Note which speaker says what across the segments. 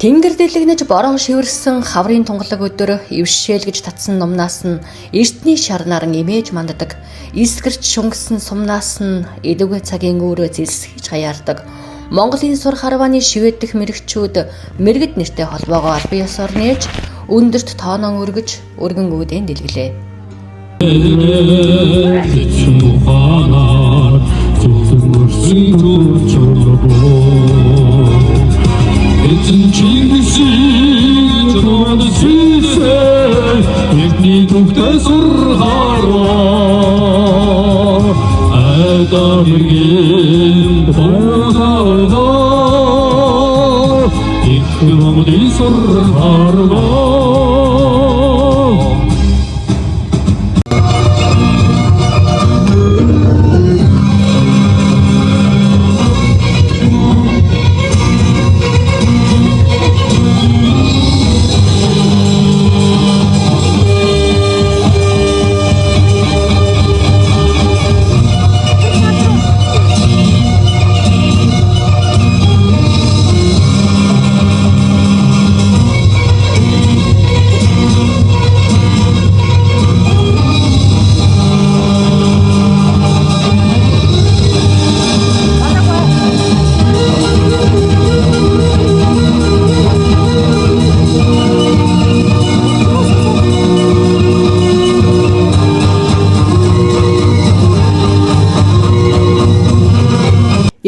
Speaker 1: Тэнгэр дэлгэнэж бороо шивэрсэн хаврын тунгалаг өдөр ившээл гэж татсан нумнаас нь эртний шарнаар имэж манддаг. Искэрч шунгасан сумнаас нь эдүгэ цагийн өөрөө зэлсгэж хаяардаг. Монголын сур харвааны шивэдэх мэрэгчүүд мэрэгд нэртэй холбоогоо албан ёсоор нээж өндөрт тооноо өргөж өргөн үүдэн дэлгэлээ.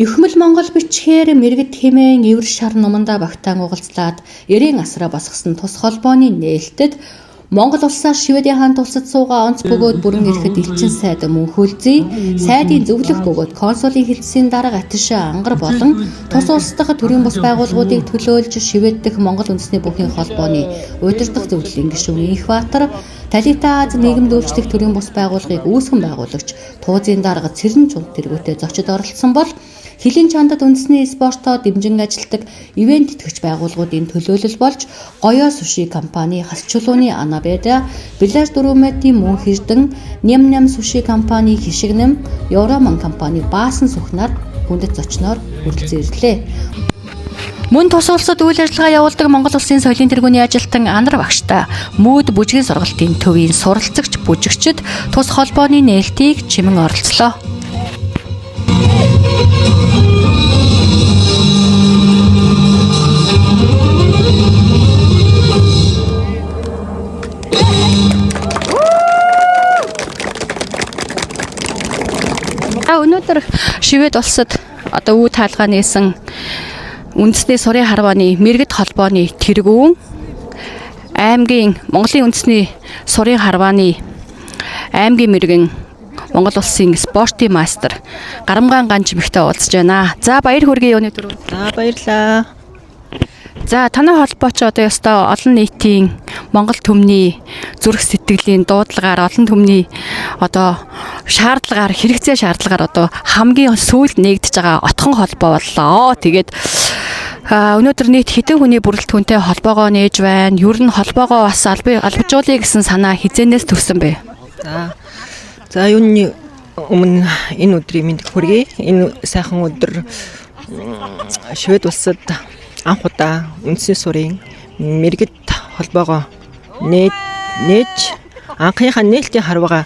Speaker 1: Эхмэл Монгол бичгээр мэрэгд хэмээн эвэр шар нумандаа багтаан угалцлаад 90 асраа босгосон тус холбооны нээлтэд Монгол улсаас Шведийн хаан тулсад суугаа онц бөгөөд бүрэн ирэхэд элчин сайд мөнхөлзий сайдын зөвлөх бөгөөд консулын хэлтсийн дарга атишаа ангар болон тус улс дахь төрийн бус байгууллагуудыг төлөөлж Шведдэх Монгол үндэсний бүхий холбооны удирдах зөвлөлийн гишүүн Инхбаатар Талита Аз нийгэмд үйлчлэх төрийн бус байгууллагыг үүсгэн байгуулагч Туузын дарга Цэрэн Чулт тэргүүтээ зочид оролцсон бол Хилийн чандад үндэсний спортоо дэмжин ажилтдаг ивент итгэгч байгууллагуудын төлөөлөл болж Гоёо суши компани, Хас чулууны Анабеда, Билаж Дөрөвмэтийн Мөн Хэрдэн, Ням суши компани Хишигнэм, Евроман компани Баасан Сүхнаар хүндэт зочноор хүрэлцэн ирлээ. Мөн тус улсад үйл ажиллагаа явуулдаг Монгол Улсын соёлын тэргүүний ажилтан Анар багштай мүүд бүжгийн сургалтын төвийн суралцагч бүжигчид тус холбооны нээлтийг чимэн оролцлоо. Өнөөдөр Швед улсад одоо үе таалгаа нээсэн үндэсний сурын харвааны мэрэгд холбооны тэргүүн аймгийн Монголын үндэсний сурын харвааны аймгийн мэрэгэн Монгол улсын спортын мастер Гарамгаан Ганжимхтай уулзж байна. За баяр хүргэе өнөөдөр.
Speaker 2: За баярлаа.
Speaker 1: За танай холбооч одоо ёстой олон нийтийн Монгол төмний зүрх сэтгэлийн дуудлагаар олон төмний одоо шаардлагаар хэрэгцээ шаардлагаар одоо хамгийн сүүлд нэгдэж байгаа отхон холбоо боллоо. Тэгээд өнөөдөр нийт хэдэн хүний бүрэлдэхүүнтэй холбоогоо нээж байна. Ер нь холбоогоо бас албажуулъя гэсэн санаа хизээнээс төрсөн бэ?
Speaker 2: За юуны өмнө энэ өдрийн мэндийг хүргэе. Энэ сайхан өдөр Швед улсад анх удаа үндэсний сурын мэрэгд холбоогоо нээж анхныхаа нээлтийн харвагаа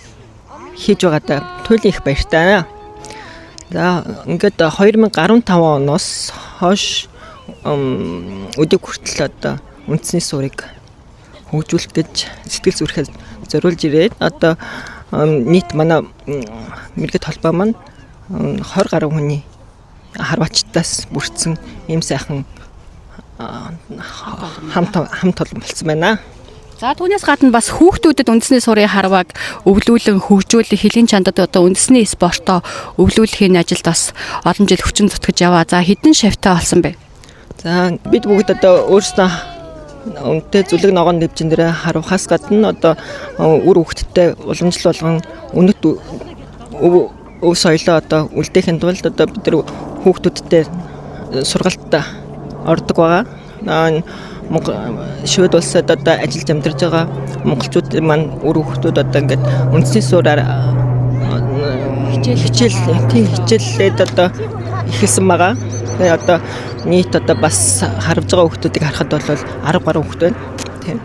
Speaker 2: хийж байгаадаа туйлын их баяртай. За ингээд 2015 оноос хойш өдөг хүртэл одоо үндэсний сурыг хөгжүүлэх гэж сэтгэл зүрэхэд зориулж ирээд одоо нийт манай мэрэгд холбоо маань 20 гаруй хүний харваачтаас бүрдсэн ийм сайхан хамт олон болсон байна.
Speaker 1: За түүнээс гадна бас хүүхдүүдэд үндэсний сурын харвааг өвлүүлэн хөгжүүлэх Хилийн чандад одоо үндэсний спортоо өвлүүлэхийн ажилд бас олон жил хүчин зүтгэж яваа. За хэдэн шавьтай болсон бэ?
Speaker 2: За бид бүгд одоо өөрсдөө үнэтэй зүлэг ногоон дэвжин дээр харвахаас гадна одоо үр хүүхдтэй уламжлал болгон үнэт өв соёлоо одоо үлдээхийн тулд одоо бид нар хүүхдүүдтэй сургалт ордог байгаа. Швед улсад одоо ажиллаж амьдарч байгаа монголчууд маань үр хүүхдүүд одоо ингээд үндэсний суураар хичээлээд одоо ихэлсэн байгаа. Тэгээ одоо нийт одоо бас харж байгаа хүүхдүүдийг харахад бол 10 гаруй хүүхд байна. Тийм.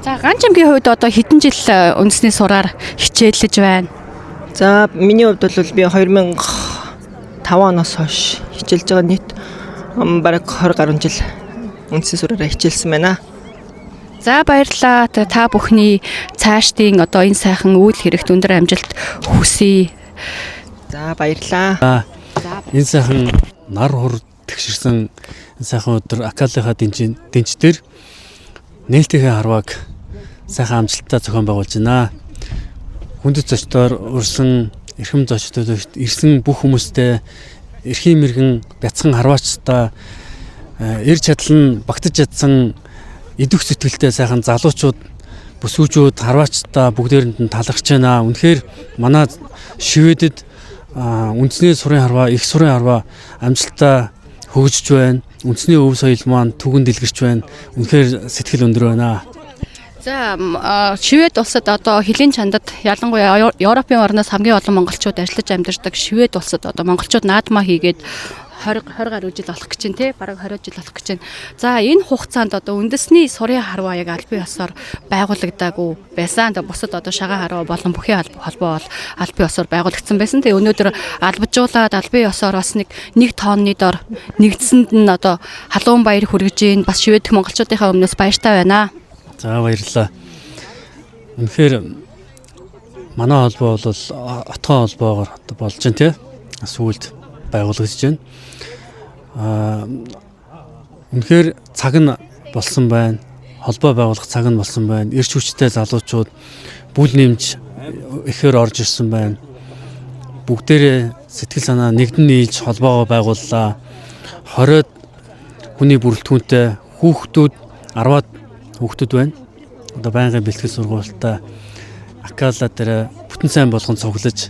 Speaker 1: За Ганчамгийн хувьд одоо хэдэн жил үндэсний сураар хичээлж байна?
Speaker 2: За миний хувьд бол би 2005 оноос хойш хичээлж байгаа нийт бараг 20 гаруй жил үндэсний сураараа хичээлсэн байна.
Speaker 1: За баярлалаа. Та бүхний цаашдын одоо энэ сайхан үйл хэрэгт өндөр амжилт хүсье.
Speaker 2: За баярлалаа.
Speaker 3: Энэ сайхан нар хур тэгшэрсэн сайхан өдөр Акалийнхаа дэнчдэр нээлтийн харвааг сайхан амжилттай зохион байгуулж байна. Хүндэт зочдоор урьсан эрхэм зочдод ирсэн бүх хүмүүстээ эрхийн мэрэгэн бяцхан харваачтай эрж чадал нь багтаж чадсан идэх сэтгэлтэй сайхан залуучууд, бүсгүүчүүд, харваачтай бүгдээрэнд нь талархж байна. Үнэхээр манай Шведэд үндэсний сурын харваа, их сурын харваа амжилттай хөгжиж байна. Үндэсний өв соёл маань түгэнд дэлгэрч байна. Үнэхээр сэтгэл өндөр байна.
Speaker 1: За Швед улсад одоо хилийн чандад ялангуяа Европын орноос хамгийн олон монголчууд ажиллаж амьдардаг Швед улсад одоо монголчууд наадмаа хийгээд 20 гаруй жил болох гэж байна те, бараг 20 жил болох гэж байна. За энэ хугацаанд одоо үндэсний сурын харваа яг албан ёсоор байгуулагдаагүй байсан. Бусад одоо шагаан харваа болон бүхий холбоо бол албан ёсоор байгуулагдсан байсан. Тэгээ өнөөдөр албажуулаад албан ёсоор бас нэг тонны дор нэгдсэнд нь одоо халуун баяр хүргэж ийн бас шивэдх монголчуудынхаа өмнөөс баяртай байна.
Speaker 3: За баярлалаа. Үнэхээр манай холбоо бол отгоо холбоогоор болж байна тий. Сүүлд байгуулагдаж байна. Үнэхээр цаг нь болсон байна. Холбоо байгуулах цаг нь болсон байна. Ирч хүчтэй залуучууд бүл нэмж ихээр орж ирсэн байна. Бүгдээрээ сэтгэл санаа нэгдэн нийлж холбоогоо байгууллаа. 20-од хүний бүрэлдэхүүнтэй хүүхдүүд 10-аад хүүхдүүд байна. Одоо байнгын бэлтгэл сургуультай Акала дээр бүтэн сайн болгон цуглаж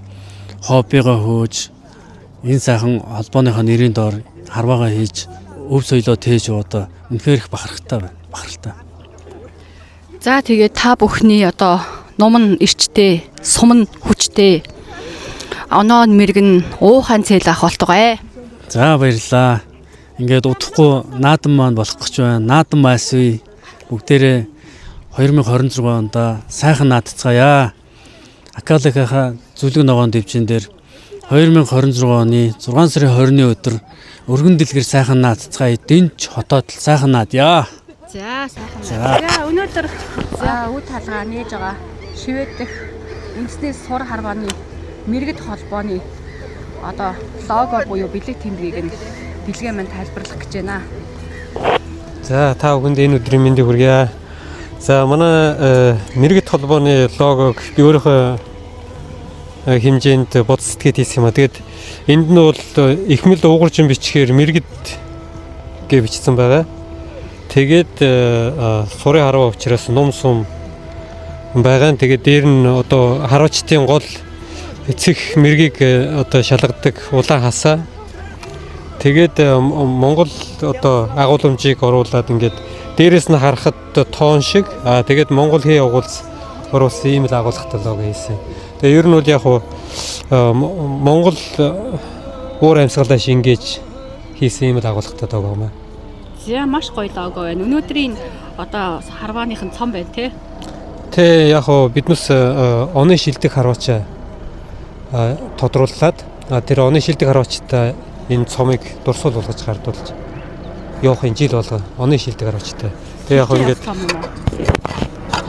Speaker 3: хоббигоо хөөж энэ сайхан холбооныхоо нэрийн доор харваагаа хийж өв соёлоо тээж одоо үнэхээр их бахархтай байна. Бахархтай.
Speaker 1: За тэгээд та бүхний одоо ном нь ирчтэй, сум нь хүчтэй. Оноо мэрэгэн уухан цэл ах болтугай.
Speaker 3: За баярлалаа. Ингээд удахгүй наадам маань болох гэж байна. Наадам майсвэ бүгдээрээ 2026 онд сайхан наадцгаая. Акалийнхаа зүлэг ногоон дэвжин дээр 2026 оны 6 сарын 20-ны өдөр өргөн дэлгэр сайхан наадцгаая. Дэнч хотоод сайхан наадъя.
Speaker 1: За сайхан наадъя. За өнөөдөр үд хаалгаа нээж байгаа Швед дэх үндэсний сур харвааны мэрэгд холбооны одоо лого буюу бэлэг тэмдгийг нь дэлгээ маань тайлбарлах гэж байна.
Speaker 4: За та бүхэнд энэ өдрийн мэндийг хүргье. За манай мэрэгд холбооны логог би өөрийнхөө хэмжээнд бод сэтгэхэд хийсэн юм а. Тэгээд энд нь бол ихмэл уугаржин бичгээр мэрэгд гэж бичсэн байгаа. Тэгээд сурын харваа учраас ном сум байгаа. Тэгээд дээр нь одоо харваачдын гол эцэг мэргийг одоо шалгадаг улаан хасаа. Тэгээд Монгол одоо агуулмжийг оруулаад ингээд дээрээс нь харахад тоон шиг тэгээд Монгол хий оруулсан ийм л агуулгатай лого хийсэн. Тэгээ ер нь бол яг Монгол уур амьсгалаа шингээж хийсэн ийм л агуулгатай лого юм аа.
Speaker 1: За маш гоё лого байна. Өнөөдрийн одоо харвааныхын цом байна тий.
Speaker 4: Тэ яг биднес оны шилдэг харваачаа тодруулаад тэр оны шилдэг харваачтай энэ цомыг дурсуул болгож гардуулж явахын жил болго оны шилдэг харваачтай. Тэгээ яг ингээд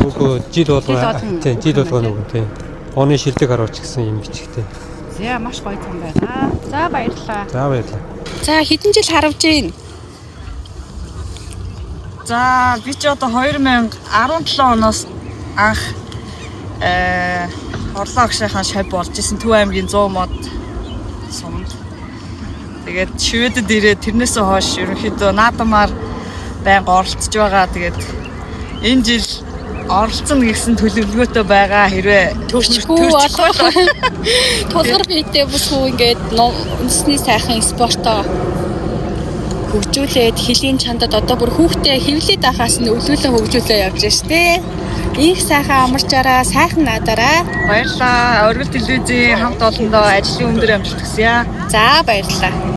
Speaker 4: үгүй жил болго нүгэн тий. Оны шилдэг харваач гэсэн юм бичгтэй.
Speaker 1: За маш гоё цом байна. За баярлалаа.
Speaker 4: За баярлалаа.
Speaker 1: За хэдэн жил харавж гин?
Speaker 5: За би ч одоо 2017 оноос анх Орлоо агшийнхаа шав болж исэн Төв аймгийн 100 мод сумд. Тэгээд Шведэд ирээд тэрнээсээ хойш ерөнхийдөө наадамаар байнга оролцож байгаа. Тэгээд энэ жил оролцсон гэсэн төлөвлөгөөтэй байгаа. Хэрвээ
Speaker 1: Төрчгүй тулгар биетэй бүсгүй ингээд үндэсний сайхан спортоо хөгжүүлээд хилийн чандад одоо бүр хүүхдээ хэвлээд ахаас нь өвлүүлэн хөгжүүлээ явж штэ. Их сайхан амарчаараа сайхан надараа.
Speaker 5: Баярлалаа. Оргил телевизийн хамт олондоо ажлын өндөр амжилт хүсье.
Speaker 1: За баярлалаа.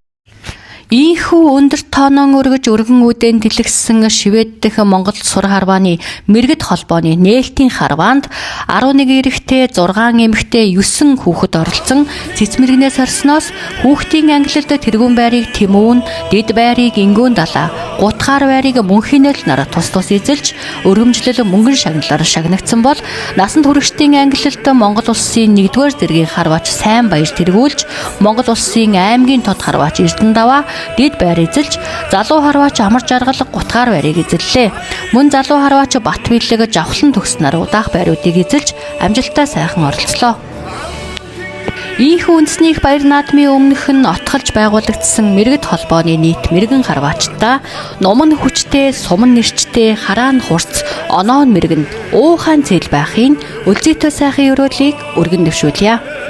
Speaker 1: Ийхүү өндөр тоонон өргөж өргөн үдэн дэлгэсэн Швед дэх Монгол сур харвааны мэрэгд холбооны нээлтийн харваанд 11 эрэгтэй 6 эмэгтэй 9 хүүхэд оролцсон цэцмэргнээс орсноос хүүхдийн ангилалд тэргүүн байрыг Тэмүүн, дэд байрыг Ингүүн далаа, гутгаар байрыг Мөнхийнэл нар тус эзэлж өргөмжлөл мөнгөн шагналаар шагнагдсан бол насанд хүрэгчдийн ангилалд Монгол улсын 1-р зэргийн харваач Сайн Баяр тэргүүлж Монгол улсын аймгийн тод харваач Эрдэнэдаваа дэд байр эзэлж залуу харваач Амар жаргал гутгаар байрыг эзэллээ. Мөн залуу харваач Бат Билэг Жавхлан төгснөр удаах байруудыг эзэлж амжилттай сайхан оролцлоо. Ийхүү үндэснийх баяр наадмын өмнөх нь отголж байгуулагдсан мэрэгд холбооны нийт мэрэгэн харваачдаа номон хүчтэй, суман нэрчтэй, хараан хурц, оноон мэрэгэн, уухаан цэл байхын өлзийтэй сайхан өрөөлийг өргөн дэвшүүлье.